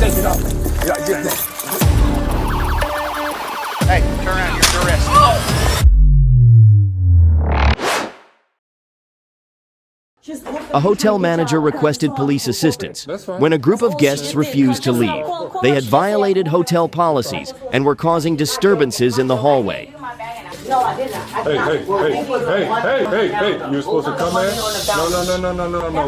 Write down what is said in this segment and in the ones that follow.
Take it off. Yeah, get that. Hey, turn around. You're under arrest. A hotel manager requested police assistance when a group of guests refused to leave. They had violated hotel policies and were causing disturbances in the hallway. No, I did not. Hey, you're supposed to come in? No.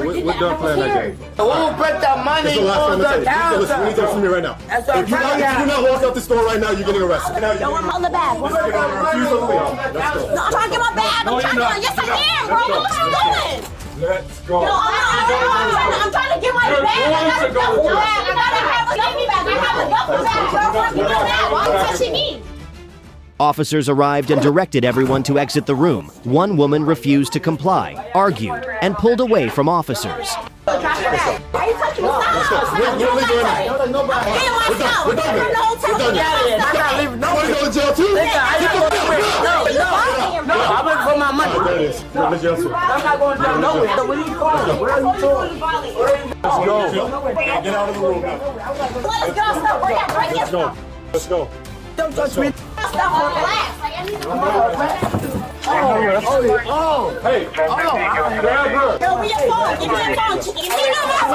We're done playing that game. Who put the money on the counter? Listen, you need to listen to me right now. If you do not walk out the store right now, you're getting arrested. Yo, I'm on the bag. Refuse to leave. Let's go. No, I'm trying to get my bag. I'm trying to get Yes, I am, bro. What you doing? Let's go. No, I'm trying to get my bag. I got a duffel bag. I gotta have a duffel bag. I have a duffel bag, bro. Give me my bag. Why are you touching me? Officers arrived and directed everyone to exit the room. One woman refused to comply, argued, and pulled away from officers. Why are you touching me? Stop. We're leaving right now. I'm getting myself. We're done. I'm going to the hotel. I'm not leaving. No, You want to go to jail too? I'm looking for my money. There it is. You're in jail too. I'm not going down nowhere. Where are you going? Where are you going? Let's go. Get out of the room now. Let's go. Stop. Break it. Let's go. Let's go. Don't touch me. Stop. Relax. Like, I need to Hey. Grab her. Yo, give me your phone. Give me your phone. Give me your phone.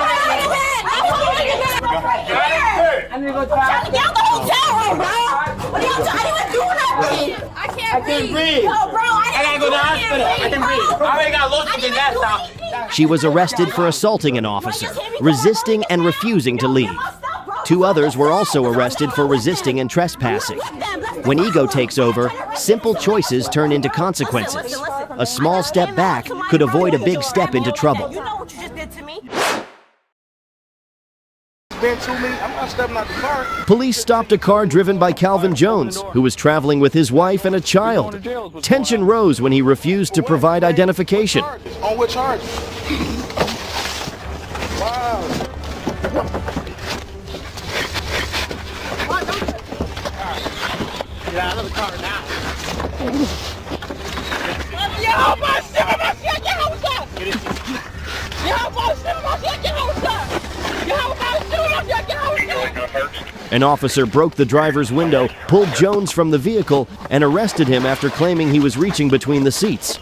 I'm trying to get out the hotel room, bro. What are y'all doing? I didn't even do nothing. I can't breathe. No, bro, I gotta go to the hospital. I can breathe. I already got lost in that stop. She was arrested for assaulting an officer, resisting and refusing to leave. 2 others were also arrested for resisting and trespassing. When ego takes over, simple choices turn into consequences. A small step back could avoid a big step into trouble. You know what you just did to me? I'm not stepping out the car. Police stopped a car driven by Calvin Jones, who was traveling with his wife and a child. Tension rose when he refused to provide identification. On what charge? Wow. Get out of the car now. An officer broke the driver's window, pulled Jones from the vehicle, and arrested him after claiming he was reaching between the seats.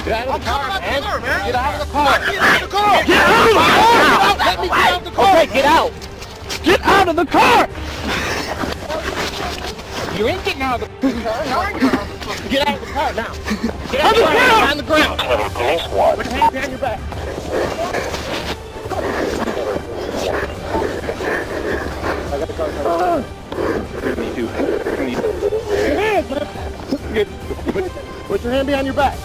Get out of the car, man. Get out of the car. Get out of the car. Get out of the car. Let me get out of the car. Okay, get out. Get out of the car. You ain't getting out of the car. Get out of the car now. Get out of the car. On the ground. Put your hand behind your back. I got the car. Put your hand behind your back.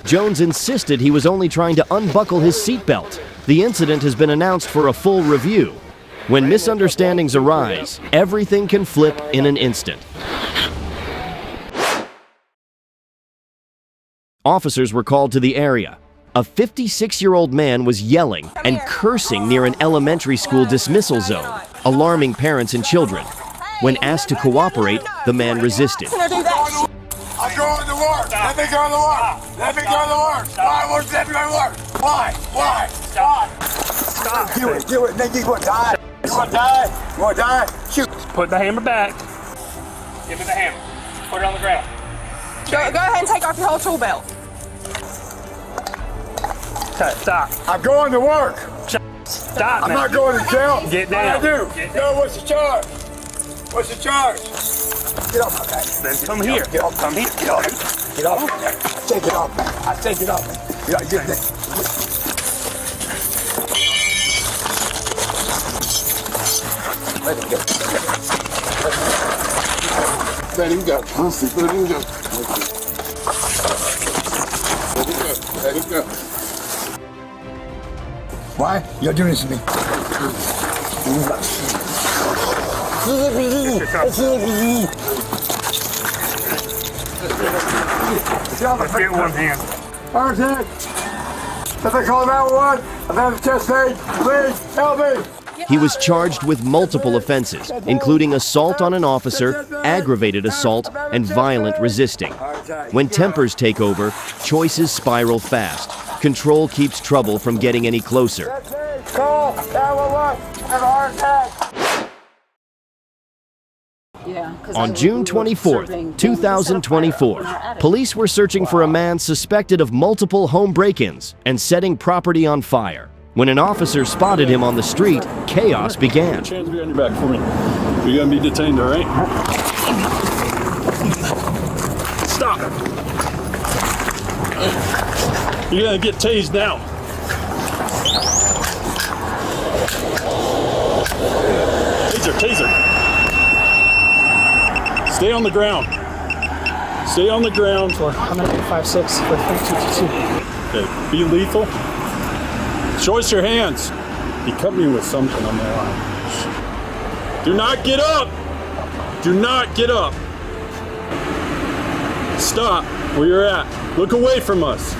Jones insisted he was only trying to unbuckle his seatbelt. The incident has been announced for a full review. When misunderstandings arise, everything can flip in an instant. Officers were called to the area. A 56-year-old man was yelling and cursing near an elementary school dismissal zone, alarming parents and children. When asked to cooperate, the man resisted. I'm going to work. Let me go to work. Let me go to work. Why won't let me go to work? Why? Stop. Do it. Nigga, you want to die? You want to die? Shoot. Put the hammer back. Give me the hammer. Put it on the ground. Go ahead and take off your whole tool belt. Stop. I'm going to work. Stop, I'm man. not going to jail. Get down. What I do? No, what's the charge? What's the charge? Get off my back. Then come here. Get off. Come here. Get off. Get off. Take it off, man. I take it off. Yeah, get that. Let him go. Let him go. Let him go. Let him go. Why? You're doing this to me. Let's get one hand. Heart attack. If they call 911, I've had a chest aid. Please help me. He was charged with multiple offenses, including assault on an officer, aggravated assault, and violent resisting. When tempers take over, choices spiral fast. control keeps trouble from getting any closer. Call 911. I have a heart attack. On June 24th, 2024, police were searching for a man suspected of multiple home break-ins and setting property on fire. When an officer spotted him on the street, chaos began. Hands behind your back for me. You're gonna be detained, all right? Stop. You're gonna get tased now. Taser. Stay on the ground. Stay on the ground. I'm gonna get 5'6" for 322. Okay, be lethal. Show us your hands. He cut me with something on my arm. Do not get up. Do not get up. Stop where you're at. Look away from us.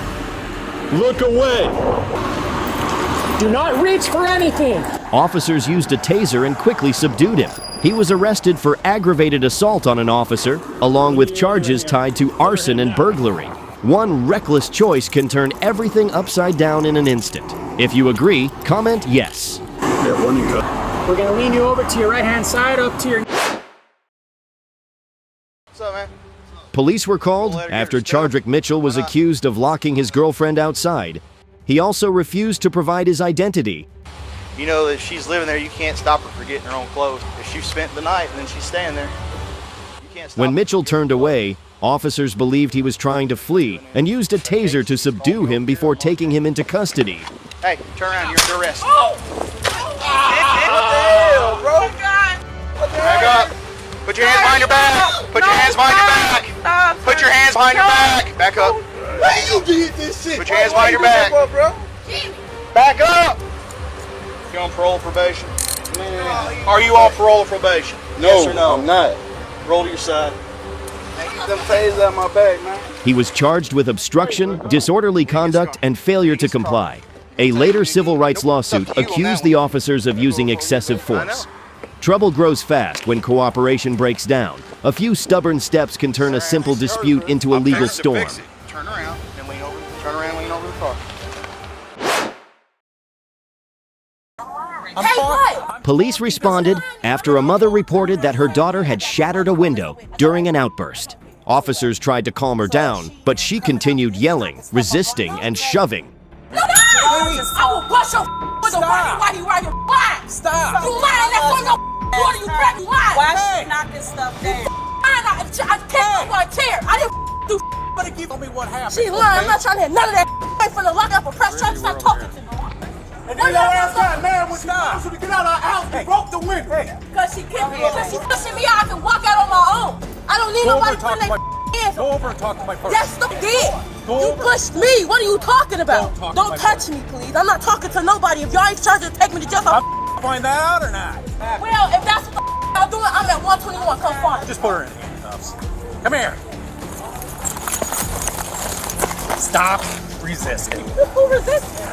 Look away. Do not reach for anything. Officers used a taser and quickly subdued him. He was arrested for aggravated assault on an officer, along with charges tied to arson and burglary. One reckless choice can turn everything upside down in an instant. If you agree, comment yes. Yeah, one you cut. We're gonna lean you over to your right-hand side, up to your... What's up, man? Police were called after Chardrick Mitchell was accused of locking his girlfriend outside. He also refused to provide his identity. You know that if she's living there, you can't stop her from getting her own clothes. If she spent the night and then she's staying there, you can't stop When her. Mitchell turned away, officers believed he was trying to flee and used a taser to subdue him before taking him into custody. Hey, turn around, you're under arrest. Oh! What the hell, bro? Oh, God. Back up. Put your hands behind your back. Put your hands behind your back. Stop. Put your hands behind your back. Back up. Hey, you did this shit. Put your hands behind your back. Back up. You on parole or probation? Are you on parole or probation? No, Yes or no? I'm not. Roll to your side. Them tasers out my bag, man. He was charged with obstruction, disorderly conduct, and failure to comply. A later civil rights lawsuit accused the officers of using excessive force. Trouble grows fast when cooperation breaks down. A few stubborn steps can turn a simple dispute into a legal storm. Turn around and lean over. Turn around and lean over the car. Hey, what? Police responded after a mother reported that her daughter had shattered a window during an outburst. Officers tried to calm her down, but she continued yelling, resisting, and shoving. No! I will bust your with a while you lying. Stop. You lying. That's on your water. You crack. You lying. Why is she knocking stuff down? I can't go tear. I didn't do. Better give me what happened. She lying. I'm not trying to hear none of that. Wait for the lock up a press charge. Stop talking to me. And then your ass got mad when she asked you to get out of our house. You broke the window. Because she kicked me. Because she's pushing me out. I can walk out on my own. I don't need nobody putting their hands. Go over and talk to my person. That's the did. You pushed me. What are you talking about? Don't touch me, please. I'm not talking to nobody. If y'all ain't trying to take me to jail, I'll find that out or not? well, if that's what the y'all doing, I'm at 121. Come find me. Just put her in handcuffs. Come here. Stop resisting. Who resisting?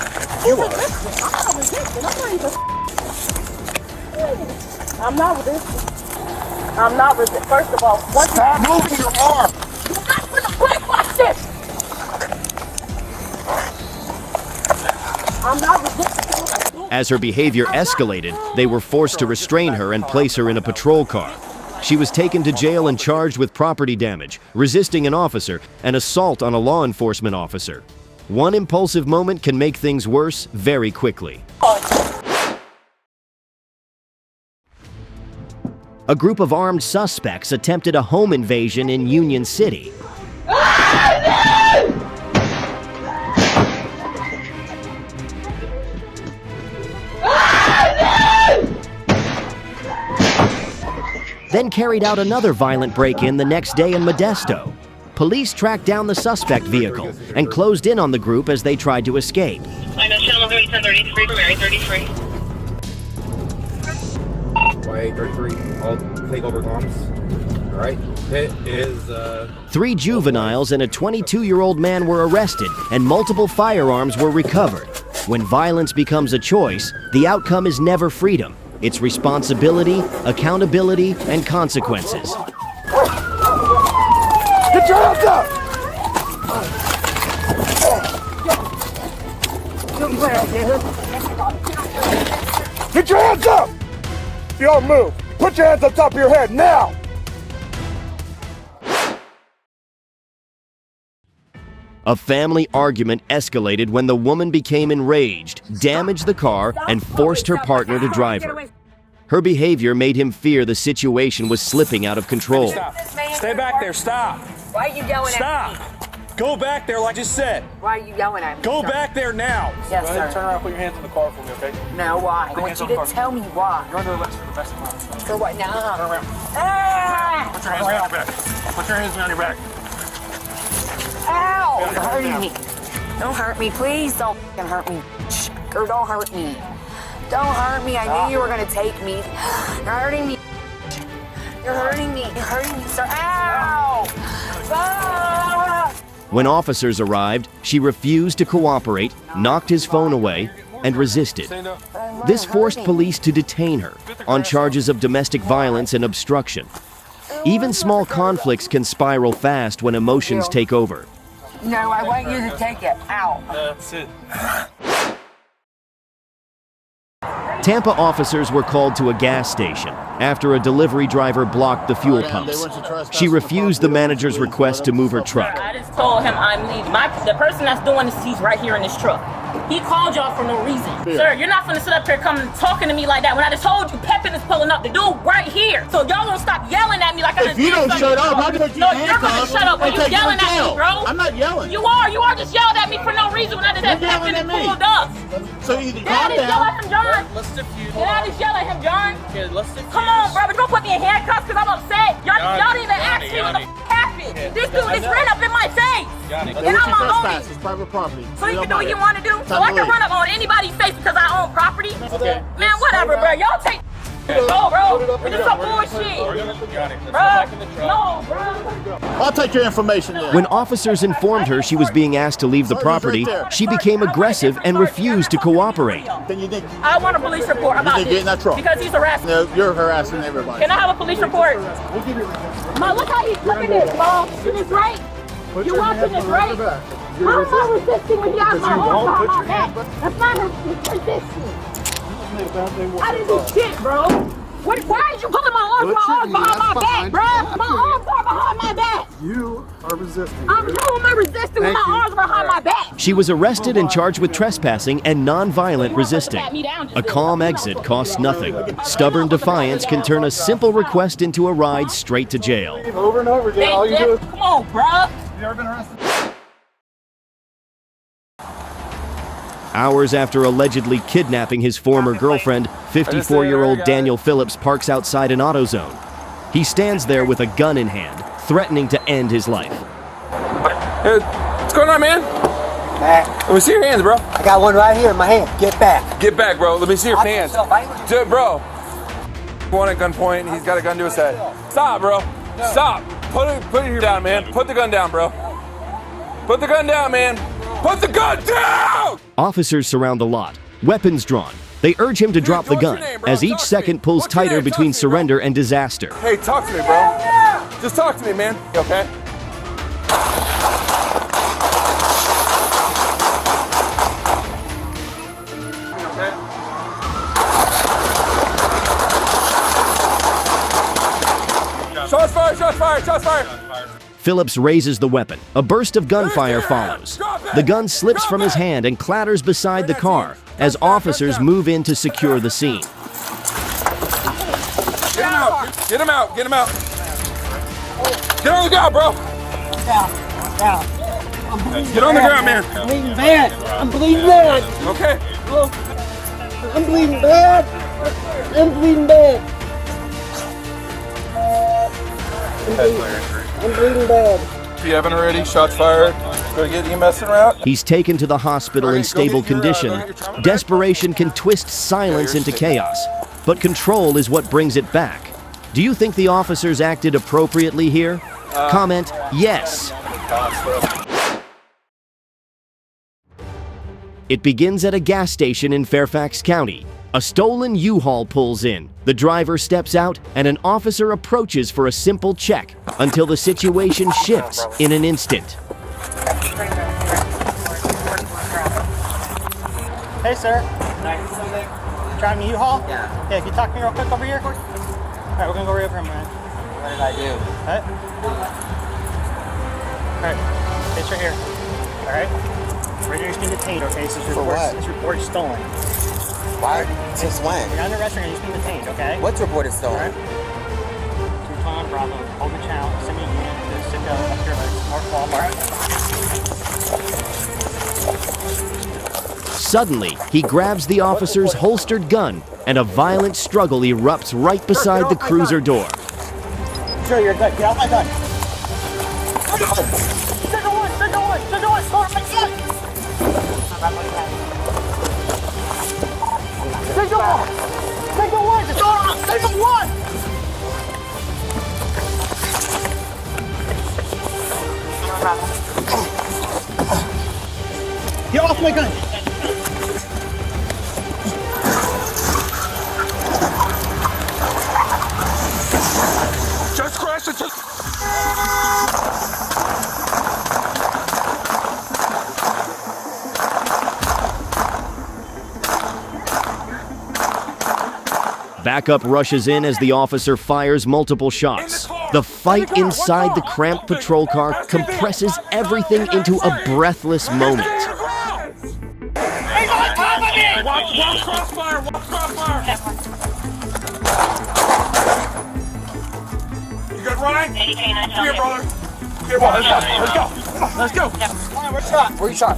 Who resisting? I'm not resisting. I'm not resisting. I'm not resisting. First of all, Stop moving your arm. you're not gonna break like this. I'm not resisting. As her behavior escalated, they were forced to restrain her and place her in a patrol car. She was taken to jail and charged with property damage, resisting an officer, and assault on a law enforcement officer. One impulsive moment can make things worse very quickly. A group of armed suspects attempted a home invasion in Union City. Then carried out another violent break-in the next day in Modesto. Police tracked down the suspect vehicle and closed in on the group as they tried to escape. I know channel 1033 for Mary 33. Y833, all takeover bombs. All right, hit is 3 juveniles and a 22-year-old man were arrested and multiple firearms were recovered. When violence becomes a choice, the outcome is never freedom. It's responsibility, accountability, and consequences. Get your hands up! Get your hands up! If you don't move, put your hands on top of your head now! A family argument escalated when the woman became enraged, damaged the car, and forced her partner to drive her. Her behavior made him fear the situation was slipping out of control. Stop. Stay back there. Stop. Why are you yelling at me? Stop. Go back there like I just said. Why are you yelling at me? Go back there now. Yes, Go ahead and sir. turn around and put your hands on the car for me, okay? No, why? I want you to tell me why. You're under arrest for domestic violence. For what? No. Turn around. Ah! Put your hands behind your back. Put your hands behind your back. Ow! You're hurting me. Don't hurt me, please. Don't f***ing hurt me. Or don't hurt me. Don't hurt me. I knew you were gonna take me. You're hurting me. You're hurting me. You're hurting me, sir. Ow! Ah! When officers arrived, she refused to cooperate, knocked his phone away, and resisted. This forced police to detain her on charges of domestic violence and obstruction. Even small conflicts can spiral fast when emotions take over. No, I want you to take it. Ow. That's it. Tampa officers were called to a gas station after a delivery driver blocked the fuel pumps. She refused the manager's request to move her truck. I just told him I'm leaving. The person that's doing this, he's right here in this truck. He called y'all for no reason. Sir, you're not gonna sit up here coming talking to me like that when I just told you Pepin is pulling up. The dude right here. So y'all gonna stop yelling at me like I just If you don't shut up, I'll put you in No, you're gonna shut up when you yelling at me, bro. I'm not yelling. You are just yelling at me for no reason when I just said Pepin is pulled up. So you Get out calm of yell down. at him, John. Let's diffuse. Get out of yell at him, John. Okay, let's diffuse. Come on, bro, but don't put me in handcuffs because I'm upset. Y'all didn't even ask me what the Yanni. happened. This dude just ran up in my face. And I'm a homie. It's private property. So you can do what you want to do? So I can run up on anybody's face because I own property? Man, whatever, bro. Y'all take go, bro. This is some bullshit. Bro, no, bro. I'll take your information then. When officers informed her she was being asked to leave the property, she became aggressive and refused to cooperate. Then you think I want a police report about get in that this truck. because he's harassing me. no, you're harassing everybody. Can I have a police report? Mom, look how look at this, Mom. This is right. You watching this, right? How am I resisting when you have my arms behind my back? That's not resisting. I didn't do shit, bro. Why are you pulling my arms behind my back, bro? My arms are behind my back. You are resisting. How am I resisting when my arms are behind my back? She was arrested and charged with trespassing and nonviolent resisting. A calm exit costs nothing. Stubborn defiance can turn a simple request into a ride straight to jail. Over and over again, all you do is... Come on, bro. You ever been arrested? Hours after allegedly kidnapping his former girlfriend, 54-year-old Daniel Phillips parks outside an AutoZone. He stands there with a gun in hand, threatening to end his life. Hey, what's going on, man? Back. Let me see your hands, bro. I got one right here in my hand. Get back. Get back, bro. Let me see your Watch hands. yourself. I ain't- Dude, bro. One at gunpoint. He's got a gun to his head. Stop, bro. Stop. Put it down, man. Put the gun down, bro. Put the gun down, man. Put the gun down! Officers surround the lot, weapons drawn. They urge him to drop the what's your gun, name, bro? as each Talk to second me. pulls What's your tighter name? between Talk to me, bro. surrender and disaster. Hey, talk to me, bro. Just talk to me, man. You okay? Shots fired, shots fired, shots fired. Phillips raises the weapon. A burst of gunfire follows. The gun slips from his hand and clatters beside the car as officers move in to secure the scene. Get him out. Get him out. Get him out. Get on the ground, bro. Down. Get on the ground, man. I'm bleeding bad. I'm bleeding bad. Okay. I'm bleeding bad. I'm bleeding bad. I'm bleeding bad. If you haven't already, shots fired. Go get EMS en route. He's taken to the hospital in stable go get your, condition. go get your trauma Desperation can twist silence into chaos, but control is what brings it back. Do you think the officers acted appropriately here? Comment yes. It begins at a gas station in Fairfax County. A stolen U-Haul pulls in. The driver steps out and an officer approaches for a simple check until the situation shifts in an instant. Hey, sir. Can I do something? Driving a U-Haul? Yeah. Yeah, can you talk to me real quick over here? Of course. All right, we're gonna go right over here, man. What did I do? What? All right, it's right here. All right. Right here, you're being detained, okay? So this report is stolen. Why? Since when? You're not in the restaurant, you're just being detained, okay? What's report is stolen? All right. 2 Bravo, hold the channel, send me a unit to sit down up here by North Walmart. Suddenly, he grabs the officer's holstered gun, and a violent struggle erupts right beside the cruiser door. Sure, you're good. Get out my gun. Second one! Start my gun! Second one! Second one! Get off my gun! Just crash it. Backup rushes in as the officer fires multiple shots. The fight inside the cramped patrol car compresses everything into a breathless moment. Watch crossfire! You good, Ryan? Here, brother. Here, let's go. Let's go. Where you shot?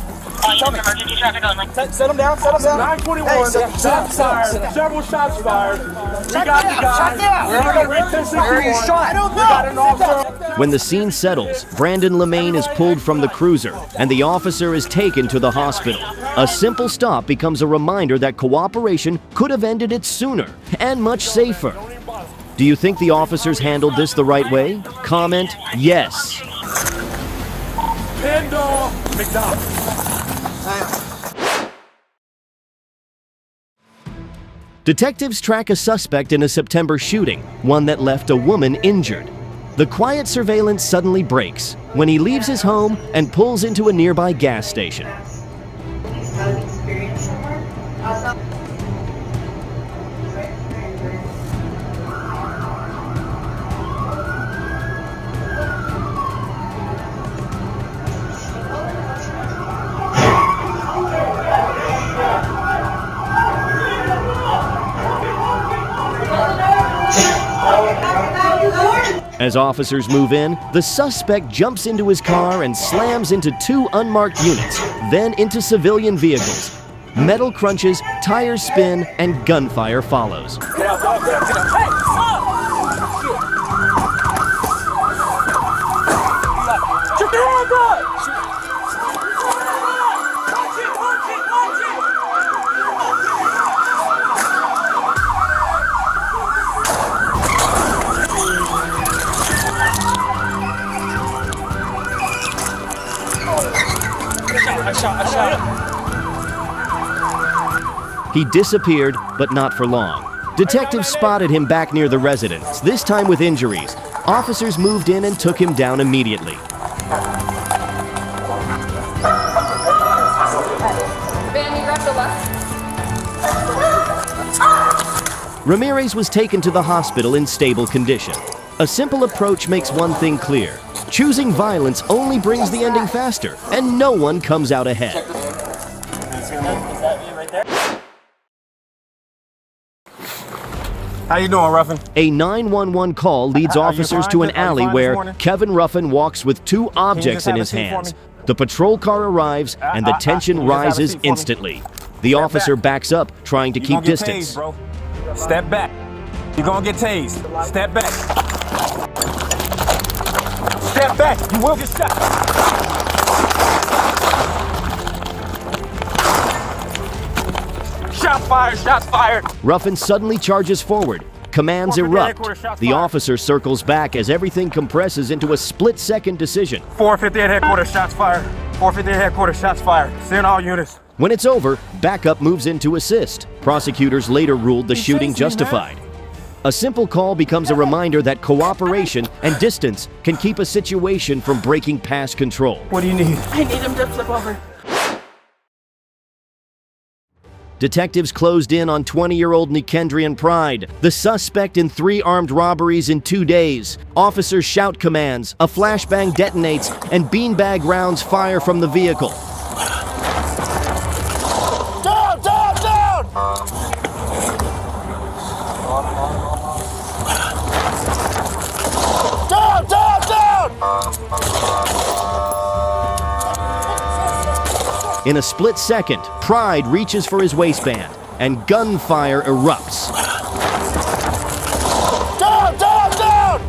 Tell me. Emergency traffic only. Set him down. 921. Shots fired. Several shots fired. We got the guy. Where are you shot? I don't know. When the scene settles, Brandon Lemaine is pulled from the cruiser, and the officer is taken to the hospital. A simple stop becomes a reminder that cooperation could have ended it sooner and much safer. Do you think the officers handled this the right way? Comment yes. Pendle McDonald. Detectives track a suspect in a September shooting, one that left a woman injured. The quiet surveillance suddenly breaks when he leaves his home and pulls into a nearby gas station. As officers move in, the suspect jumps into his car and slams into 2 unmarked units, then into civilian vehicles. Metal crunches, tires spin, and gunfire follows. I shot. He disappeared, but not for long. Detectives spotted him back near the residence, this time with injuries. Officers moved in and took him down immediately. Ramirez was taken to the hospital in stable condition. A simple approach makes one thing clear. Choosing violence only brings the ending faster, and no one comes out ahead. How you doing, Ruffin? A 911 call leads officers to an alley where Kevin Ruffin walks with 2 objects in his hands. The patrol car arrives, and the tension rises instantly. The officer backs up, trying to keep distance. Tased, bro. Step back. You're gonna get tased. Step back. Step back. You will get shot. Shots fired. Shots fired. Ruffin suddenly charges forward. Commands erupt. The officer circles back as everything compresses into a split-second decision. 458 headquarters. Shots fired. 458 headquarters. Shots fired. Send all units. When it's over, backup moves in to assist. Prosecutors later ruled the shooting justified. A simple call becomes a reminder that cooperation and distance can keep a situation from breaking past control. What do you need? I need him to flip over. Detectives closed in on 20-year-old Nikendrian Pride, the suspect in 3 armed robberies in 2 days. Officers shout commands, a flashbang detonates, and beanbag rounds fire from the vehicle. Down, down, down! Down, down, down! In a split second, Pride reaches for his waistband, and gunfire erupts. Down, down, down!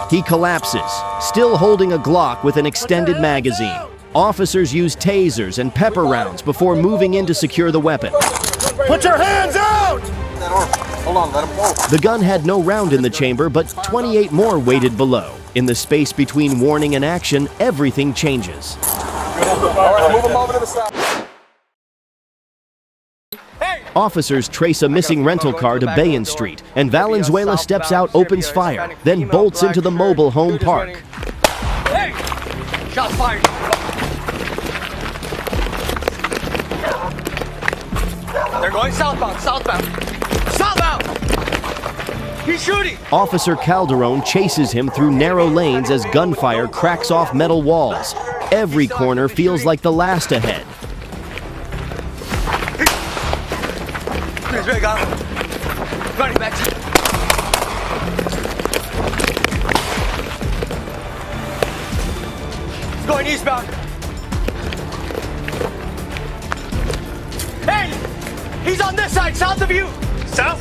He collapses, still holding a Glock with an extended magazine. Officers use tasers and pepper rounds before moving in to secure the weapon. Put your hands out! Hold on, let him go. The gun had no round in the chamber, but 28 more waited below. In the space between warning and action, everything changes. All right, move him over to the side. Officers trace a missing rental car to Bayon Street, and Valenzuela steps out, opens fire, then bolts into the mobile home park. Hey! Shots fired! They're going southbound, southbound! Southbound! He's shooting! Officer Calderon chases him through narrow lanes as gunfire cracks off metal walls. Every corner feels like the last ahead. He's ready, got him. Running back. He's going eastbound. Hey! He's on this side, south of you! South?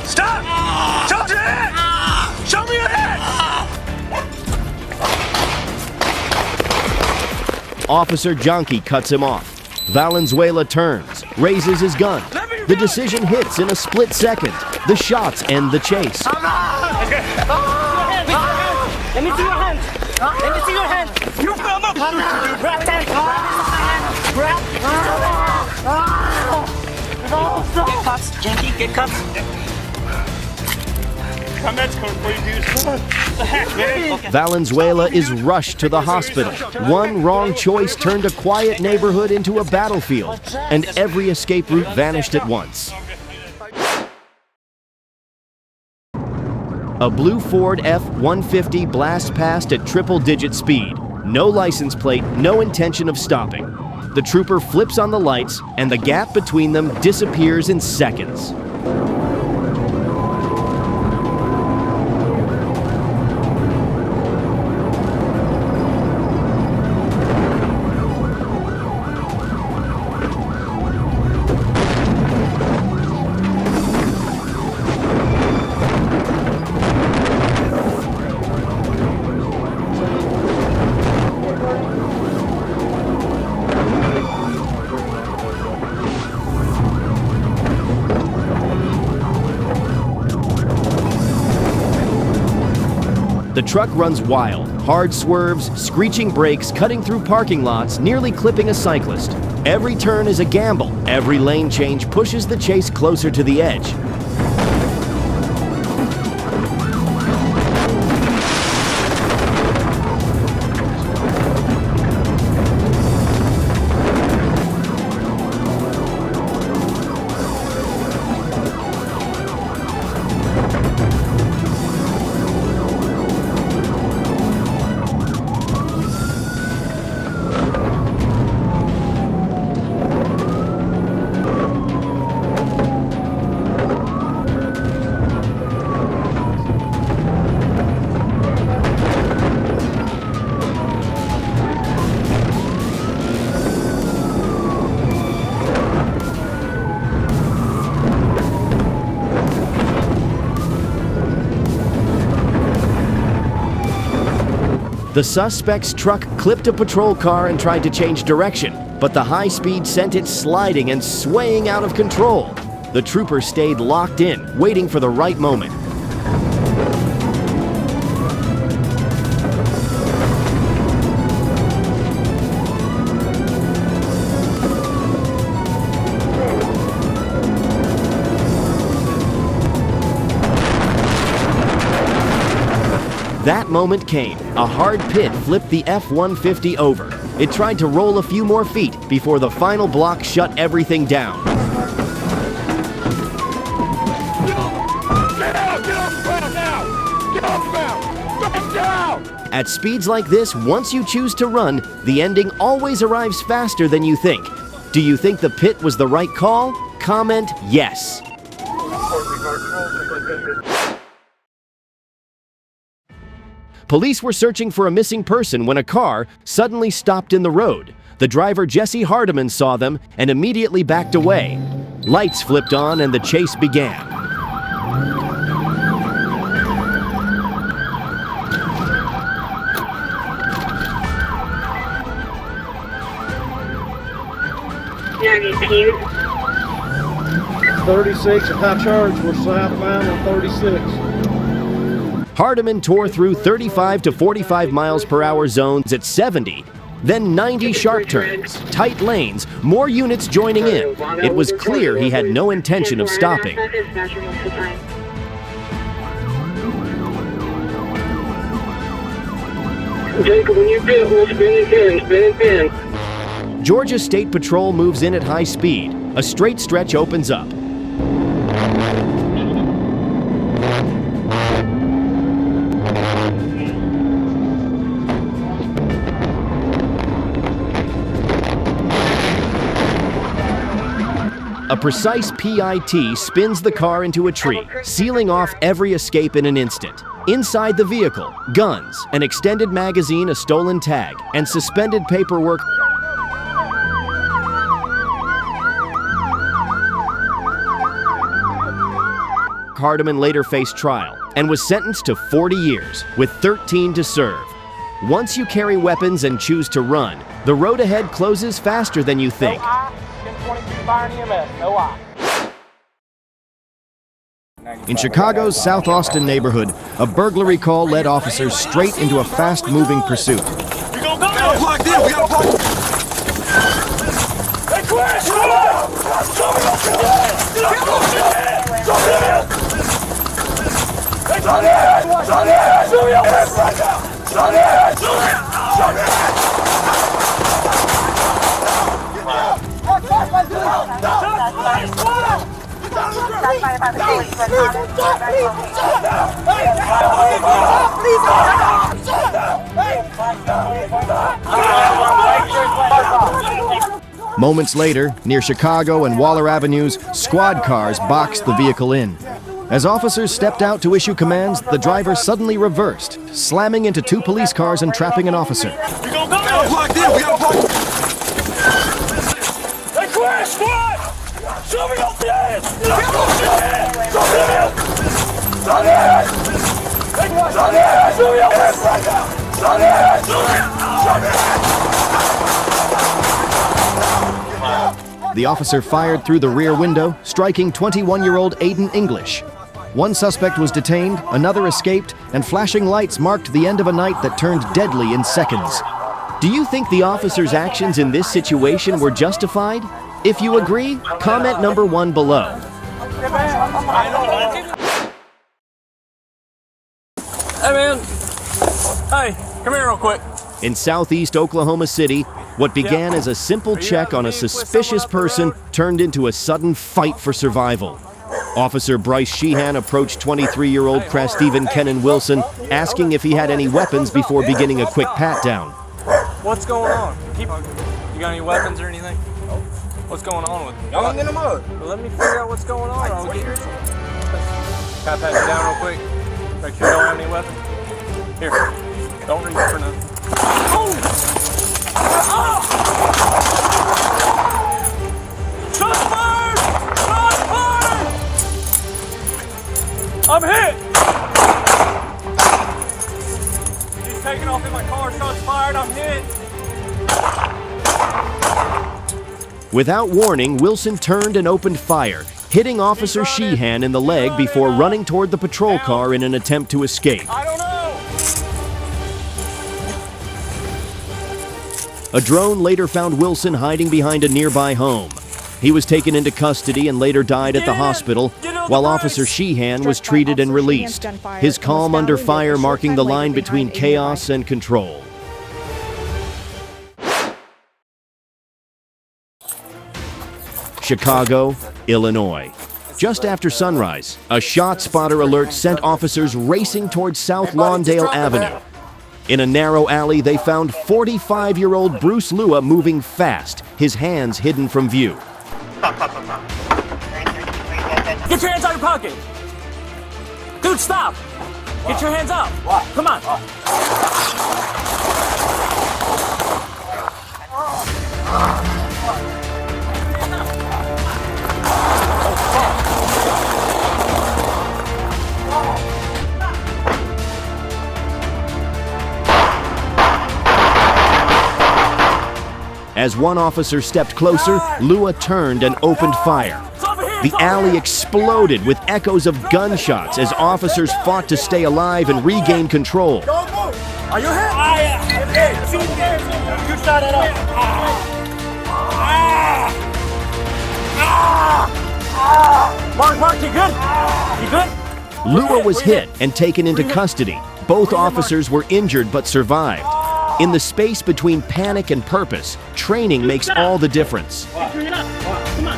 Stop! Show your head! Show me your head! Officer Jonky cuts him off. Valenzuela turns, raises his gun. The decision hits in a split second. The shots end the chase. Let me see your hand. Let me see your hand. You come up. Grab that. Grab. Get cuffs, Janky. Get cuffs. Comments code, please, dude. What the heck, man? Okay. Valenzuela is rushed to the hospital. One wrong choice turned a quiet neighborhood into a battlefield, and every escape route vanished at once. A blue Ford F-150 blasts past at triple-digit speed. No license plate, no intention of stopping. The trooper flips on the lights, and the gap between them disappears in seconds. The truck runs wild, hard swerves, screeching brakes, cutting through parking lots, nearly clipping a cyclist. Every turn is a gamble. Every lane change pushes the chase closer to the edge. The suspect's truck clipped a patrol car and tried to change direction, but the high speed sent it sliding and swaying out of control. The trooper stayed locked in, waiting for the right moment. That moment came. A hard pit flipped the F-150 over. It tried to roll a few more feet before the final block shut everything down. At speeds like this, once you choose to run, the ending always arrives faster than you think. Do you think the pit was the right call? Comment yes. Police were searching for a missing person when a car suddenly stopped in the road. The driver, Jesse Hardiman, saw them and immediately backed away. Lights flipped on and the chase began. Repeat. 36 at high charge. We're southbound on 36. Hardiman tore through 35 to 45 miles per hour zones at 70, then 90 sharp turns, tight lanes, more units joining in. It was clear he had no intention of stopping. Jacob, when you pit, we'll spin and pin, spin and pin. Georgia State Patrol moves in at high speed. A straight stretch opens up. A precise PIT spins the car into a tree, sealing off every escape in an instant. Inside the vehicle, guns, an extended magazine, a stolen tag, and suspended paperwork. Hardiman later faced trial and was sentenced to 40 years, with 13 to serve. Once you carry weapons and choose to run, the road ahead closes faster than you think. In Chicago's South Austin neighborhood, a burglary call led officers straight into a fast-moving pursuit. Moments later, near Chicago and Waller Avenues, squad cars boxed the vehicle in. As officers stepped out to issue commands, the driver suddenly reversed, slamming into two police cars and trapping an officer. The officer fired through the rear window, striking 21-year-old Aiden English. One suspect was detained, another escaped, and flashing lights marked the end of a night that turned deadly in seconds. Do you think the officer's actions in this situation were justified? If you agree, comment number 1 below. Hey, man. Hey, come here real quick. In southeast Oklahoma City, what began as a simple check on a suspicious person turned into a sudden fight for survival. Officer Bryce Sheehan approached 23-year-old Stephen Kennan Wilson, asking if he had any weapons before beginning a quick pat-down. What's going on? You got any weapons or anything? What's going on with you? Y'all don't get them up. Well, let me figure out what's going on. I'll get you. Can I pat you down real quick? Make sure you don't have any weapons. Here. Don't reach for nothing. Shots fired! Shots fired! I'm hit! He's taking off in my car. Shots fired. I'm hit. Without warning, Wilson turned and opened fire, hitting Officer Sheehan in the leg before running toward the patrol car in an attempt to escape. I don't know. A drone later found Wilson hiding behind a nearby home. He was taken into custody and later died at the hospital. while Officer Sheehan was treated and released, his calm under fire marking the line between chaos and control. Chicago, Illinois. Just after sunrise, a shot spotter alert sent officers racing towards South Lawndale Avenue. In a narrow alley, they found 45-year-old Bruce Lua moving fast, his hands hidden from view. Get your hands out of your pocket! Dude, stop! Get your hands up! Come on! As one officer stepped closer, Lua turned and opened fire. The alley exploded with echoes of gunshots as officers fought to stay alive and regain control. Are you hurt? You shot it up. Mark, you good? You good? Lua was hit and taken into custody. Both officers were injured but survived. In the space between panic and purpose, training makes all the difference. Come on.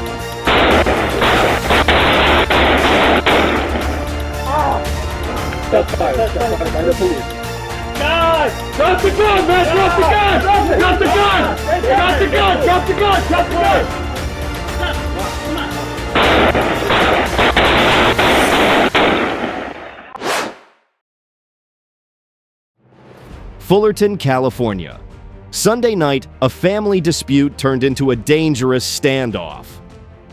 Guys, drop the gun, man! Drop the gun! Drop the gun! Drop the gun! Drop the gun! Drop the gun! Fullerton, California. Sunday night, a family dispute turned into a dangerous standoff.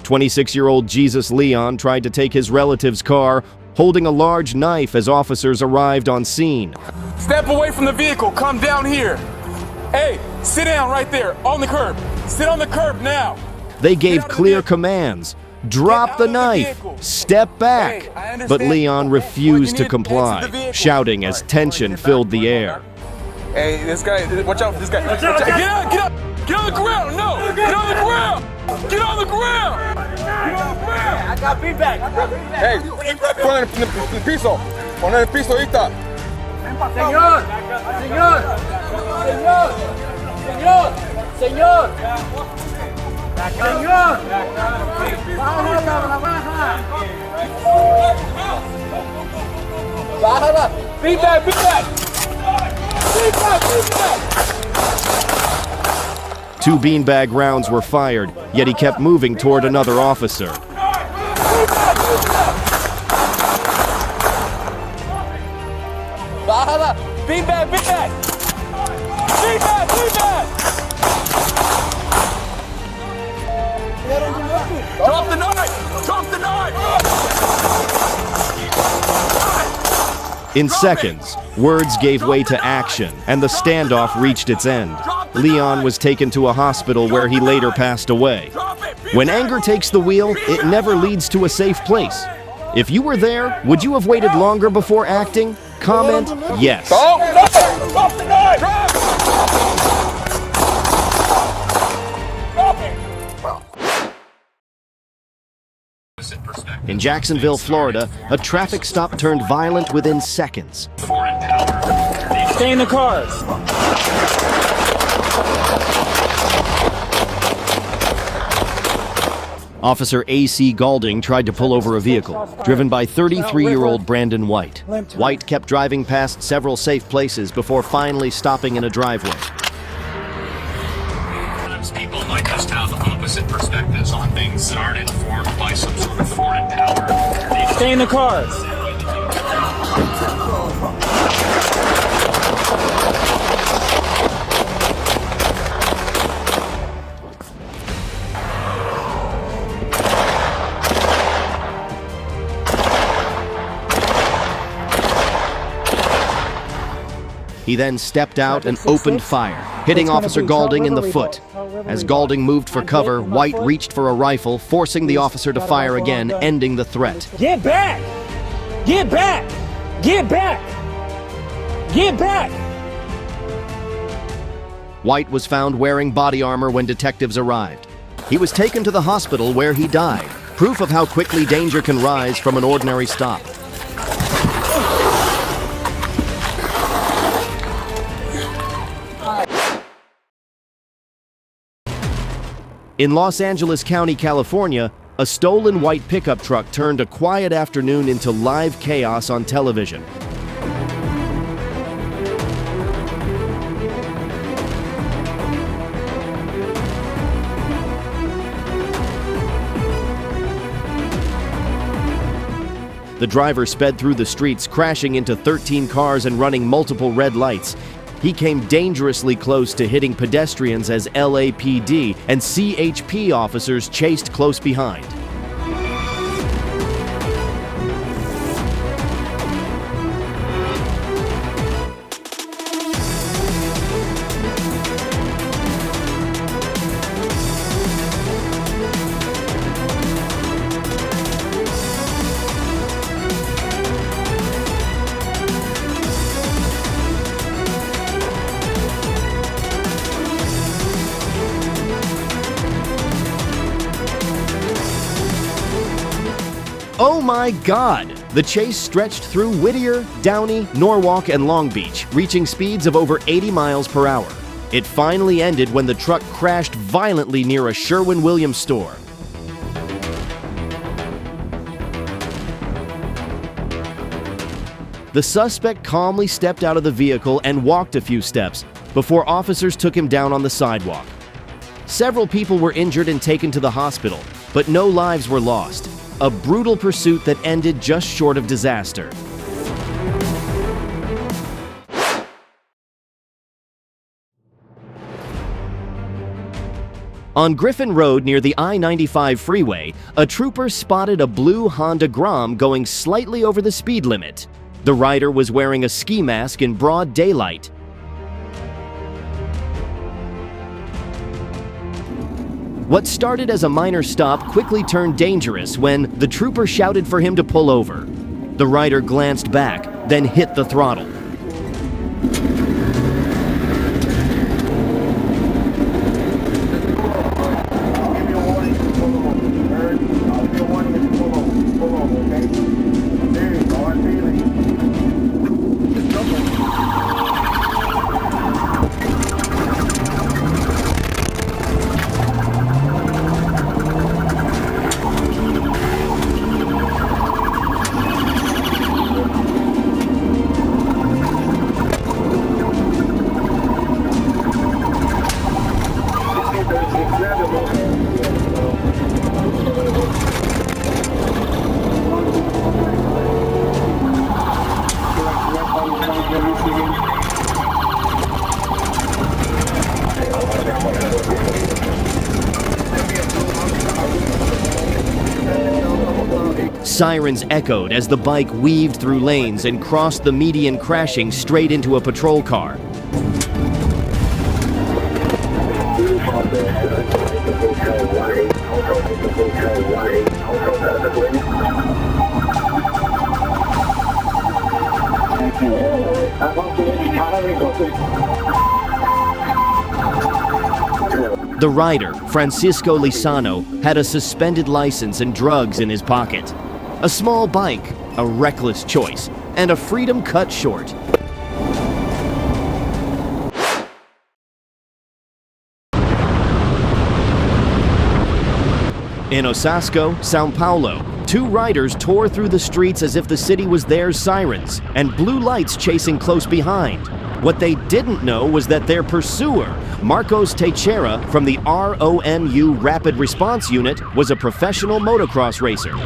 26-year-old Jesus Leon tried to take his relative's car, holding a large knife as officers arrived on scene. Step away from the vehicle. Come down here. Hey, sit down right there on the curb. Sit on the curb now. They gave clear commands. Drop the knife. Step back. But Leon refused to comply, shouting as tension filled the air. Hey, this guy, watch out for this guy. Get out, get up! Get on the ground! No! Get on the ground! Get on the ground! Get on the ground! I got feedback. Hey, pon el piso. Pon el piso ahorita. Señor! Bájala! Feedback! Two beanbag rounds were fired, yet he kept moving toward another officer. Bájala! Feedback! Drop the knife! Drop the knife! In seconds, words gave way to action, and the standoff reached its end. Leon was taken to a hospital where he later passed away. When anger takes the wheel, it never leads to a safe place. If you were there, would you have waited longer before acting? Comment yes. Drop the knife! In Jacksonville, Florida, a traffic stop turned violent within seconds. Stay in the cars. Officer A.C. Galding tried to pull over a vehicle, driven by 33-year-old Brandon White. White kept driving past several safe places before finally stopping in a driveway. People might just have opposite perspectives on things that aren't informed by some sort of foreign power. Stay in the cars. He then stepped out and opened fire, hitting Officer Galding in the foot. As Galding moved for cover, White reached for a rifle, forcing the officer to fire again, ending the threat. Get back! Get back! Get back! Get back! White was found wearing body armor when detectives arrived. He was taken to the hospital where he died. proof of how quickly danger can rise from an ordinary stop. In Los Angeles County, California, a stolen white pickup truck turned a quiet afternoon into live chaos on television. The driver sped through the streets, crashing into 13 cars and running multiple red lights. He came dangerously close to hitting pedestrians as LAPD and CHP officers chased close behind. Oh my God! The chase stretched through Whittier, Downey, Norwalk, and Long Beach, reaching speeds of over 80 miles per hour. It finally ended when the truck crashed violently near a Sherwin-Williams store. The suspect calmly stepped out of the vehicle and walked a few steps before officers took him down on the sidewalk. Several people were injured and taken to the hospital, but no lives were lost. A brutal pursuit that ended just short of disaster. On Griffin Road near the I-95 freeway, a trooper spotted a blue Honda Grom going slightly over the speed limit. The rider was wearing a ski mask in broad daylight. What started as a minor stop quickly turned dangerous when the trooper shouted for him to pull over. The rider glanced back, then hit the throttle. Sirens echoed as the bike weaved through lanes and crossed the median, crashing straight into a patrol car. The rider, Francisco Lizano, had a suspended license and drugs in his pocket. A small bike, a reckless choice, and a freedom cut short. In Osasco, Sao Paulo, two riders tore through the streets as if the city was their sirens, and blue lights chasing close behind. What they didn't know was that their pursuer, Marcos Teixeira from the ROMU Rapid Response Unit, was a professional motocross racer.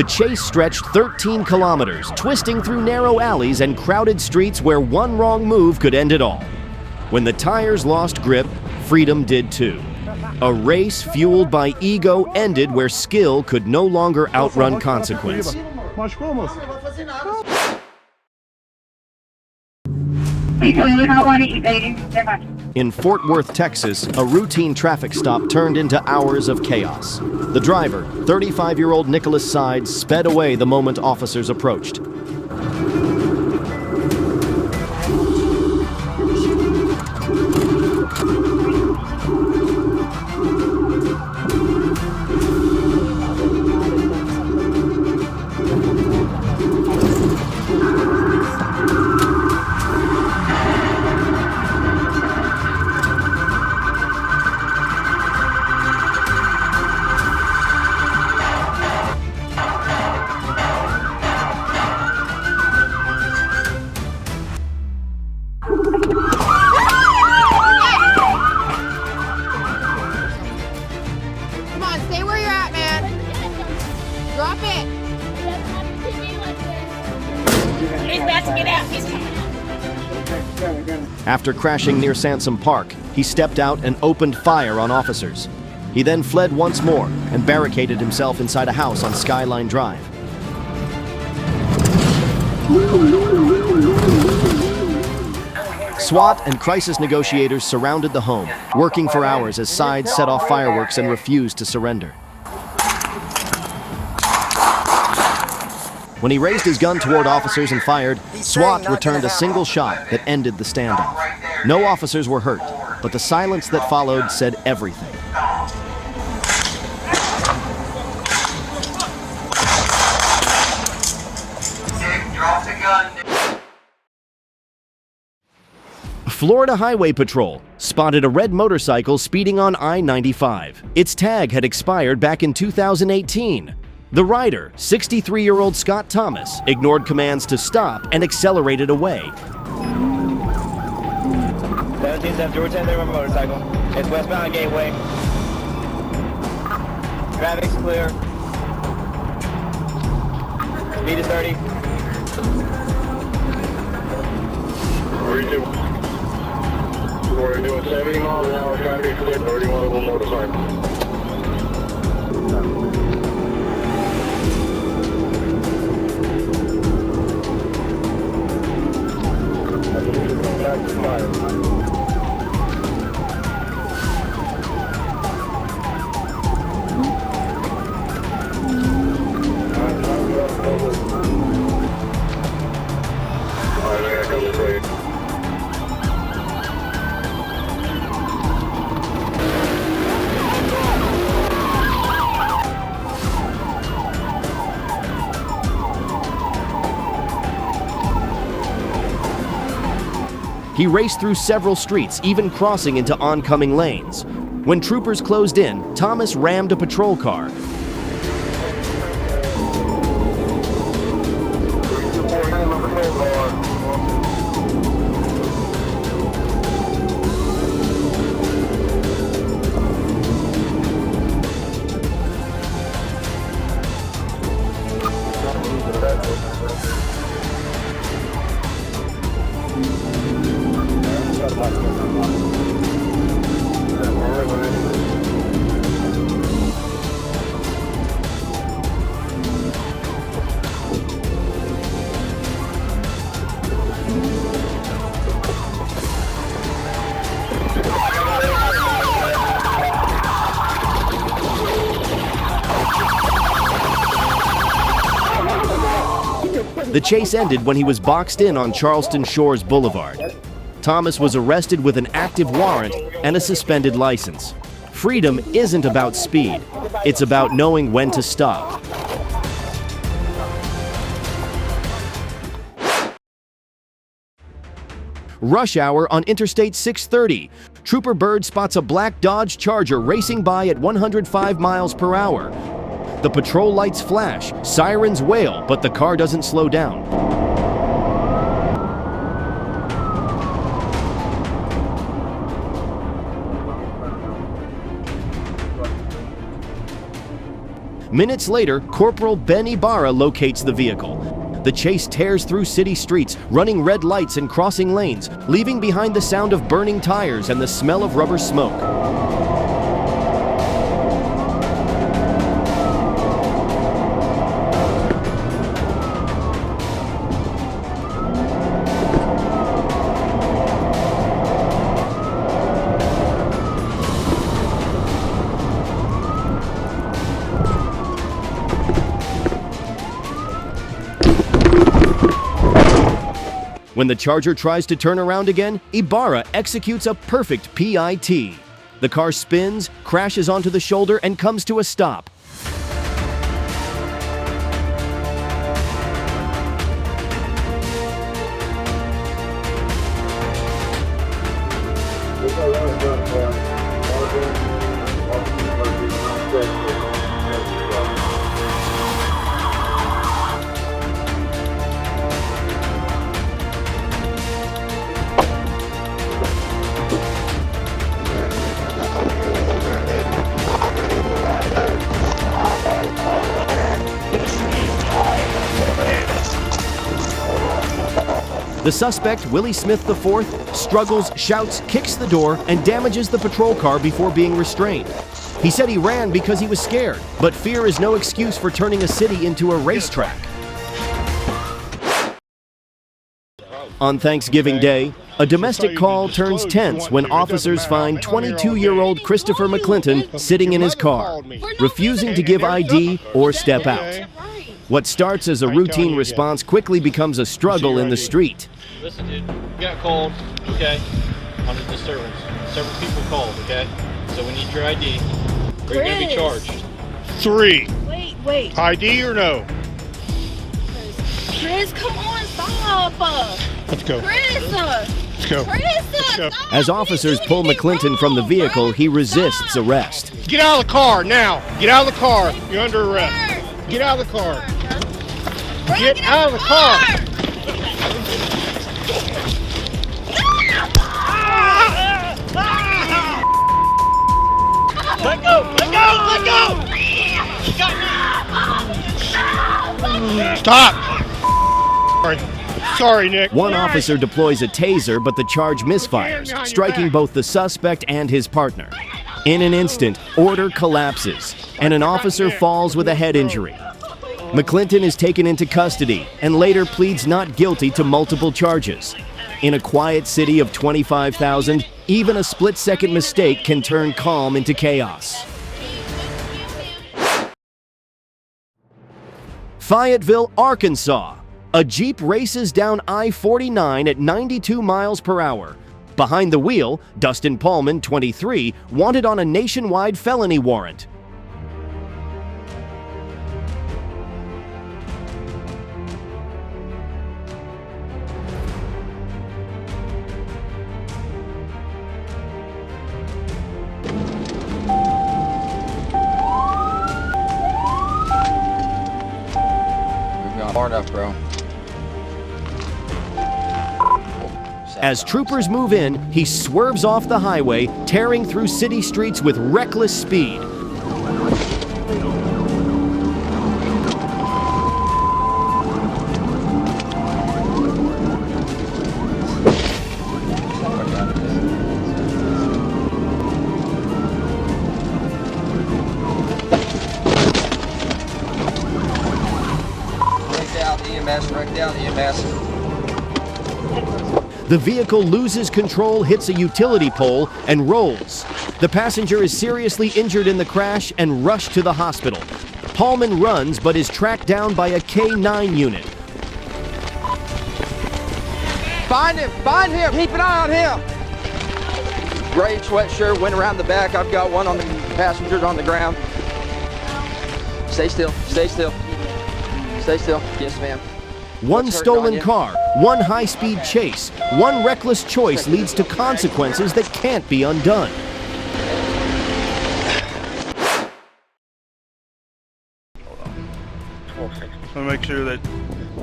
The chase stretched 13 kilometers, twisting through narrow alleys and crowded streets where one wrong move could end it all. When the tires lost grip, freedom did too. A race fueled by ego ended where skill could no longer outrun consequence. In Fort Worth, Texas, a routine traffic stop turned into hours of chaos. The driver, 35-year-old Nicholas Sides, sped away the moment officers approached. Come on, stay where you're at, man. Drop it. He's about to get out. He's coming out. After crashing near Sansom Park, he stepped out and opened fire on officers. He then fled once more and barricaded himself inside a house on Skyline Drive. SWAT and crisis negotiators surrounded the home, working for hours as Sides set off fireworks and refused to surrender. When he raised his gun toward officers and fired, SWAT returned a single shot that ended the standoff. No officers were hurt, but the silence that followed said everything. Drop the gun. Florida Highway Patrol spotted a red motorcycle speeding on I-95. Its tag had expired back in 2018. The rider, 63-year-old Scott Thomas, ignored commands to stop and accelerated away. 17-7, George 10 there on a motorcycle. It's westbound Gateway. Traffic's clear. Speed is 30. 32. We're doing 70 miles an hour, traffic clear, 31 of them motorcycle. He raced through several streets, even crossing into oncoming lanes. When troopers closed in, Thomas rammed a patrol car. The chase ended when he was boxed in on Charleston Shores Boulevard. Thomas was arrested with an active warrant and a suspended license. Freedom isn't about speed. It's about knowing when to stop. Rush hour on Interstate 630. Trooper Bird spots a black Dodge Charger racing by at 105 miles per hour. The patrol lights flash, sirens wail, but the car doesn't slow down. Minutes later, Corporal Ben Ibarra locates the vehicle. The chase tears through city streets, running red lights and crossing lanes, leaving behind the sound of burning tires and the smell of rubber smoke. When the Charger tries to turn around again, Ibarra executes a perfect PIT. The car spins, crashes onto the shoulder, and comes to a stop. The suspect, Willie Smith IV, struggles, shouts, kicks the door, and damages the patrol car before being restrained. He said he ran because he was scared, but fear is no excuse for turning a city into a racetrack. On Thanksgiving Day, a domestic call turns tense when officers find 22-year-old Christopher McClinton sitting in his car, refusing to give ID or step out. What starts as a routine response quickly becomes a struggle in the street. Listen, dude, you got called, okay, on a disturbance. Several people called, okay? So we need your ID. Or you're going to be charged. 3. Wait. ID or no? Chris, come on, stop. Let's go. Chris. Let's go. Chris. As officers pull McClinton from the vehicle, he resists arrest. Get out of the car now. Get out of the car. You're under arrest. Get out of the car. Get out of the car. Let go. Stop. Sorry, Nick. One officer deploys a taser, but the charge misfires, striking both the suspect and his partner. In an instant, order collapses, and an officer falls with a head injury. McClinton is taken into custody and later pleads not guilty to multiple charges. In a quiet city of 25,000, even a split-second mistake can turn calm into chaos. Fayetteville, Arkansas. A Jeep races down I-49 at 92 miles per hour. Behind the wheel, Dustin Paulman, 23, wanted on a nationwide felony warrant. Far enough, bro. As troopers move in, he swerves off the highway, tearing through city streets with reckless speed. Right down EMS. The vehicle loses control, hits a utility pole, and rolls. The passenger is seriously injured in the crash and rushed to the hospital. Paulman runs but is tracked down by a K-9 unit. Find him! Keep an eye on him! Gray sweatshirt went around the back. I've got one on the passengers on the ground. Stay still. Yes, ma'am. One stolen car, one high-speed chase, one reckless choice leads to consequences that can't be undone. Let me make sure that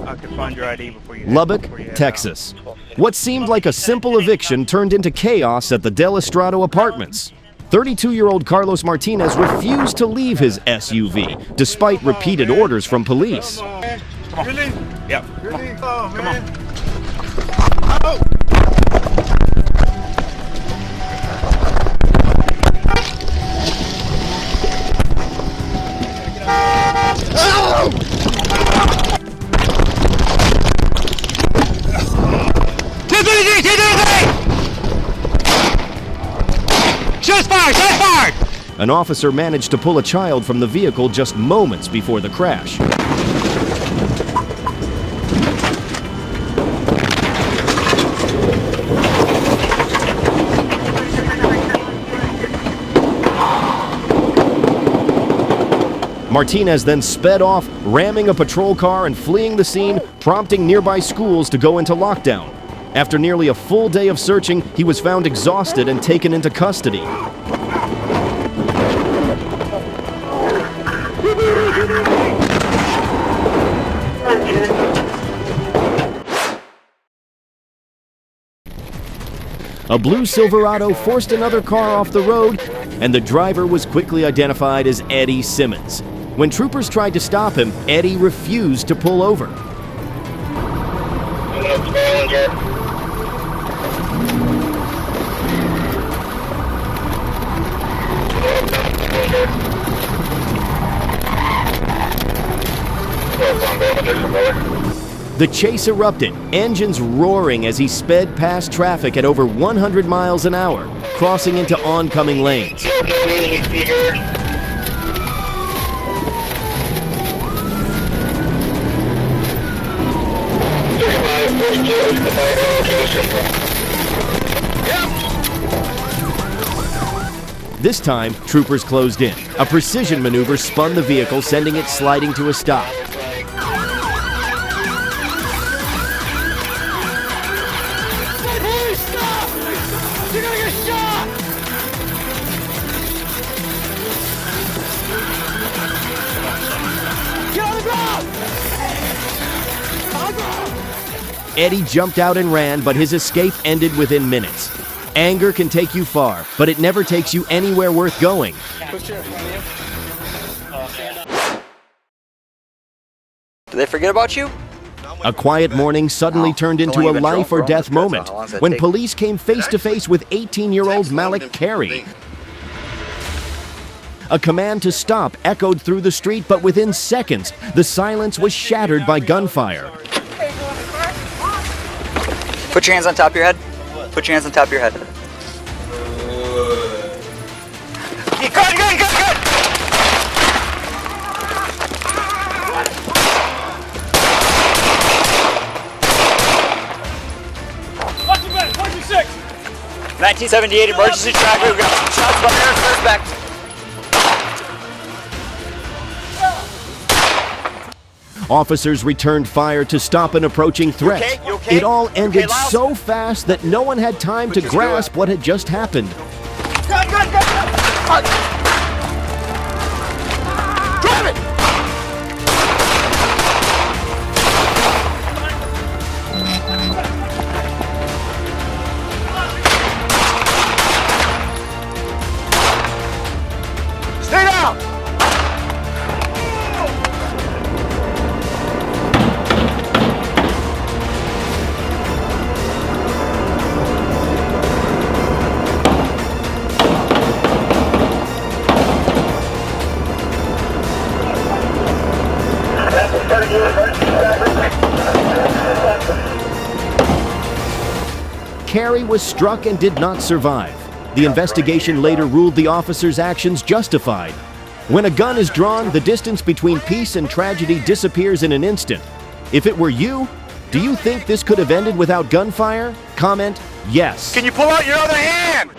I can find your ID before you Lubbock, Texas. What seemed like a simple eviction turned into chaos at the Del Estrado Apartments. 32-year-old Carlos Martinez refused to leave his SUV, despite repeated orders from police. Really? Yep. Really? Oh, man. Oh. Shots fired! Shots fired! An officer managed to pull a child from the vehicle just moments before the crash. Martinez then sped off, ramming a patrol car and fleeing the scene, prompting nearby schools to go into lockdown. After nearly a full day of searching, he was found exhausted and taken into custody. A blue Silverado forced another car off the road, and the driver was quickly identified as Eddie Simmons. When troopers tried to stop him, Eddie refused to pull over. The chase erupted, engines roaring as he sped past traffic at over 100 miles an hour, crossing into oncoming lanes. This time, troopers closed in. A precision maneuver spun the vehicle, sending it sliding to a stop. You're gonna get shot! Get on the ground! On the ground! Eddie jumped out and ran, but his escape ended within minutes. Anger can take you far, but it never takes you anywhere worth going. Did they forget about you? A quiet morning suddenly turned into a life or death moment when police came face to face with 18-year-old Malik Carey. A command to stop echoed through the street, but within seconds, the silence was shattered by gunfire. Put your hands on top of your head. Put your hands on top of your head. Good! 1978 emergency traffic. We got some shots fired. Suspect. Officers returned fire to stop an approaching threat. You okay? It all ended so fast that no one had time to grasp what had just happened. Drive it! Stay down! Carey was struck and did not survive. The investigation later ruled the officer's actions justified. When a gun is drawn, the distance between peace and tragedy disappears in an instant. If it were you, do you think this could have ended without gunfire? Comment yes. Can you pull out your other hand?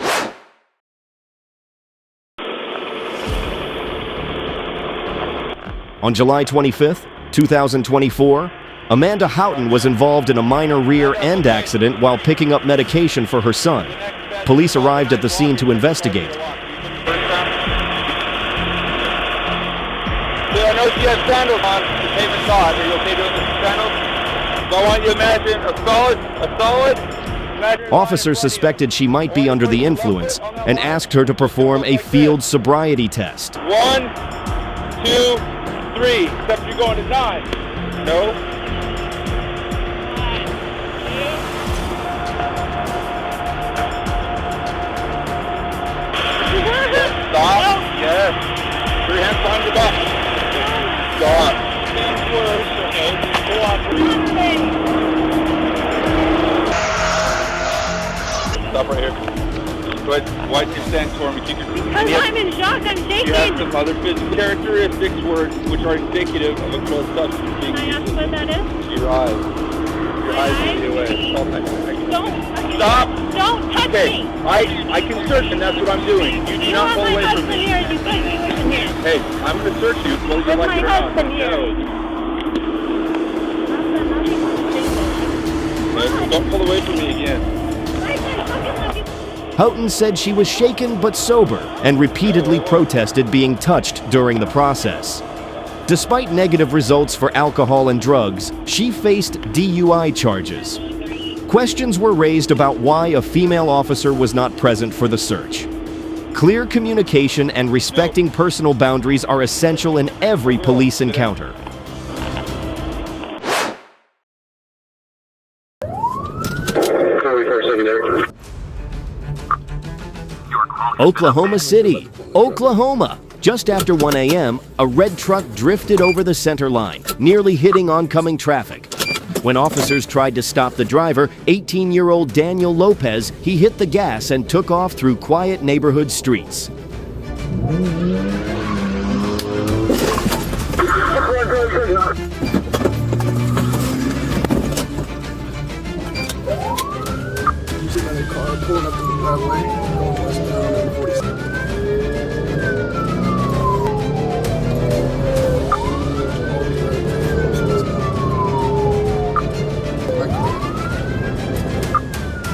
On July 25th, 2024, Amanda Houghton was involved in a minor rear end accident while picking up medication for her son. Police arrived at the scene to investigate. I know you have sandals on. The pavement saw it. Are you okay doing the sandals? So I want you to imagine a solid Officers suspected she might be under the influence and asked her to perform a field sobriety test. 1, 2, 3. Except you're going to 9. No. Stop. Yes. 3 hands behind your back. Stop. Stop right here. Go ahead. Why don't you stand for me? Keep your feet. Because I'm in shock. I'm shaking. You have some other physical characteristics which are indicative of a controlled substance being Can I ask what that is? Your eyes. Your eyes lead away. Don't. Stop. Don't touch me. I can search, and that's what I'm doing. You do not pull away from me. Here. You put me in here. Hey, I'm going to search you. Whether you like it or not. No. Don't pull away from me again. Houghton said she was shaken but sober and repeatedly protested being touched during the process. Despite negative results for alcohol and drugs, she faced DUI charges. Questions were raised about why a female officer was not present for the search. Clear communication and respecting personal boundaries are essential in every police encounter. Oklahoma City, Oklahoma. Just after 1 a.m., a red truck drifted over the center line, nearly hitting oncoming traffic. When officers tried to stop the driver, 18-year-old Daniel Lopez, he hit the gas and took off through quiet neighborhood streets. Pulling up to the driveway, going westbound on 46.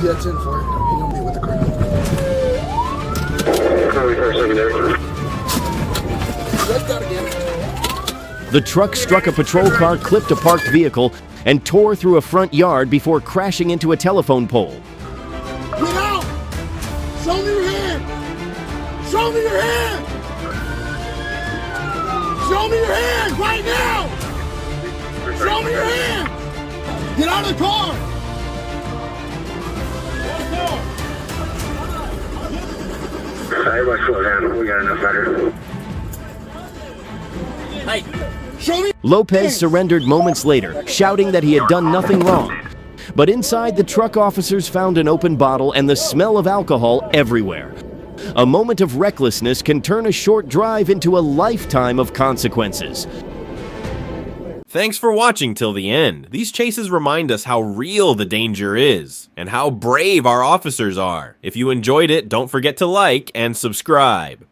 Yeah, it's in for it. He's gonna be with the crowd. Let's go again. The truck struck a patrol car, clipped a parked vehicle, and tore through a front yard before crashing into a telephone pole. Get out! Show me your hand! Show me your hand! Show me your hand right now! Show me your hand! Get out of the car! Everybody slow down. We got enough better. Hey, show me! Lopez surrendered moments later, shouting that he had done nothing wrong. But inside, the truck officers found an open bottle and the smell of alcohol everywhere. A moment of recklessness can turn a short drive into a lifetime of consequences. Thanks for watching till the end. These chases remind us how real the danger is, and how brave our officers are. If you enjoyed it, don't forget to like and subscribe.